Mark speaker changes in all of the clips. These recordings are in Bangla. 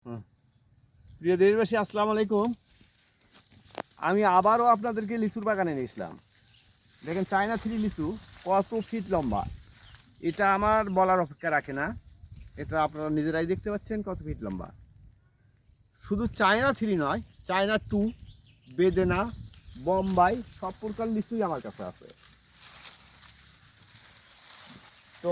Speaker 1: প্রিয় দেশবাসী, আসসালামু আলাইকুম। আমি আবারও আপনাদেরকে লিচুর বাগানে নিয়ে এসলাম। দেখেন চায়না থ্রি লিচু কত ফিট লম্বা, এটা আমার বলার অপেক্ষা রাখে না। এটা আপনারা নিজেরাই দেখতে পাচ্ছেন কত ফিট লম্বা। শুধু চায়না থ্রি নয়, চায়না টু, বেদেনা, বোম্বাই সব প্রকার লিচুই আমার কাছে আছে। তো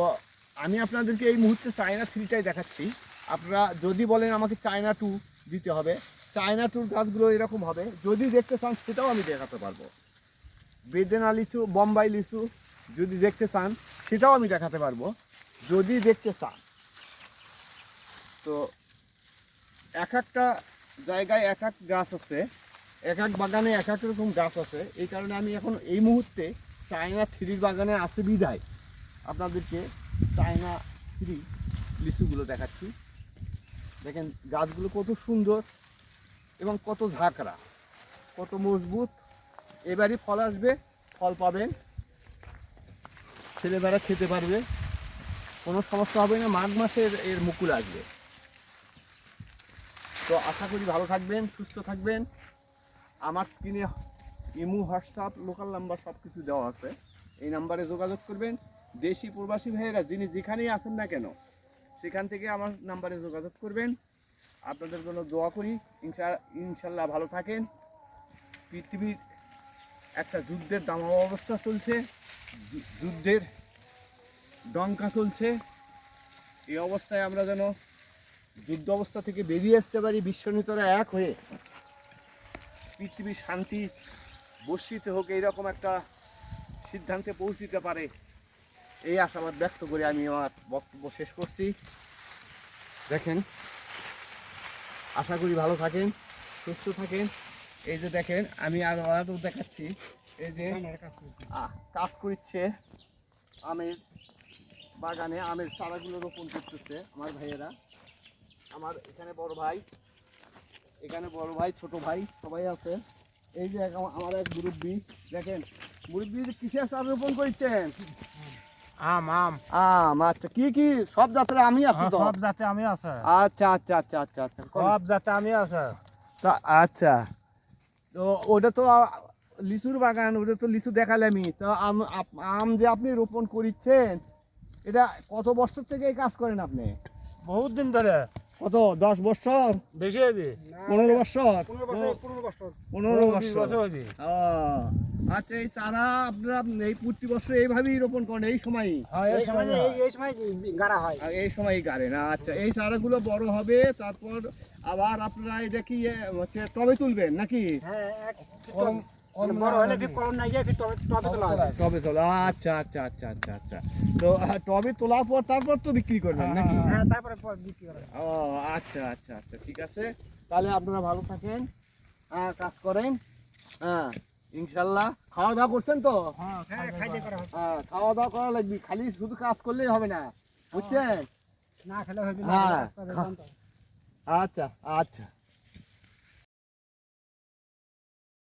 Speaker 1: আমি আপনাদেরকে এই মুহূর্তে চায়না থ্রিটাই দেখাচ্ছি। আপনারা যদি বলেন আমাকে চায়না টু দিতে হবে, চায়না টুর গাছগুলো এরকম হবে। যদি দেখতে চান সেটাও আমি দেখাতে পারবো। বেদেনা লিচু, বোম্বাই লিচু যদি দেখতে চান সেটাও আমি দেখাতে পারবো, যদি দেখতে চান। তো এক একটা জায়গায় এক এক গাছ আছে, এক এক বাগানে এক এক রকম গাছ আছে। এই কারণে আমি এখন এই মুহূর্তে চায়না থ্রির বাগানে আছে বিদায় আপনাদেরকে চায়না থ্রি লিচুগুলো দেখাচ্ছি। দেখেন গাছগুলো কত সুন্দর এবং কত ঝাঁকড়া, কত মজবুত। এবারই ফল আসবে, ফল পাবেন, ছেলেমেয়েরা খেতে পারবে, কোনো সমস্যা হবে না। মাঘ মাসে এর মুকুল আসবে। তো আশা করি ভালো থাকবেন, সুস্থ থাকবেন। আমার স্ক্রিনে ইমো, হোয়াটসঅ্যাপ, লোকাল নাম্বার সব কিছু দেওয়া আছে। এই নাম্বারে যোগাযোগ করবেন। দেশি প্রবাসী ভাইয়েরা যিনি যেখানেই আছেন না কেন সেখান থেকে আমার নাম্বারে যোগাযোগ করবেন। আপনাদের জন্য দোয়া করি, ইনশাল্লাহ ভালো থাকেন। পৃথিবীর একটা যুদ্ধের দামামা অবস্থা চলছে, যুদ্ধের ডঙ্কা চলছে। এই অবস্থায় আমরা যেন যুদ্ধ অবস্থা থেকে বেরিয়ে আসতে পারি, বিশ্বনীতরা এক হয়ে পৃথিবীর শান্তি বর্ষিত হোক, এইরকম একটা সিদ্ধান্তে পৌঁছতে পারে, এই আশাবাদ ব্যক্ত করে আমি আমার বক্তব্য শেষ করছি। দেখেন, আশা করি ভালো থাকেন, সুস্থ থাকেন। এই যে দেখেন, আমি আরও দেখাচ্ছি। এই যে কাজ করছে আমের বাগানে, আমের চারাগুলো রোপণ করতেছে আমার ভাইয়েরা। আমার এখানে বড় ভাই, এখানে বড় ভাই, ছোট ভাই সবাই আছে। এই যে আমার এক মুরব্বী, দেখেন মুরব্বী কিসের চারা রোপণ করছেন?
Speaker 2: আম আম
Speaker 1: আম। আচ্ছা, কি কি সব জাতের আমি আছি তো?
Speaker 2: সব জাতে আমি আছে।
Speaker 1: আচ্ছা আচ্ছা আচ্ছা আচ্ছা আচ্ছা,
Speaker 2: সব জাতে আমি আছে।
Speaker 1: তা আচ্ছা, তো ওটা তো লিচুর বাগান, ওটা তো লিচু দেখালামই। তো আম যে আপনি রোপণ করছেন, এটা কত বছর থেকে এই কাজ করেন আপনি?
Speaker 2: বহুত দিন ধরে।
Speaker 1: কত, 10 বছর?
Speaker 2: বেশি হবে।
Speaker 1: 15 বছর? 15
Speaker 2: 20
Speaker 1: বছর।
Speaker 2: বছর হবে।
Speaker 1: আচ্ছা, এই চারা আপনারা এই প্রতি বছর এইভাবেই রোপণ করেন? এই সময়
Speaker 2: এই সময় গাড়া হয়।
Speaker 1: এই সময়ই গাড়েন? আচ্ছা, এই চারাগুলো বড় হবে, তারপর আবার আপনারা এটা কি হচ্ছে টবে তুলবেন নাকি? টবে তোলা। আচ্ছা আচ্ছা আচ্ছা আচ্ছা আচ্ছা। তো টবে তোলার পর তারপর তো বিক্রি করবেন নাকি? ও আচ্ছা আচ্ছা আচ্ছা, ঠিক আছে। তাহলে আপনারা ভালো থাকেন, কাজ করেন। হ্যাঁ, ইনশাল্লাহ। খাওয়া দাওয়া করছেন তো? হ্যাঁ, খাওয়া দাওয়া করা লাগবে, খালি শুধু কাজ করলেই হবে না, বুঝছেন?
Speaker 2: না খেলে হবে
Speaker 1: না। আচ্ছা আচ্ছা।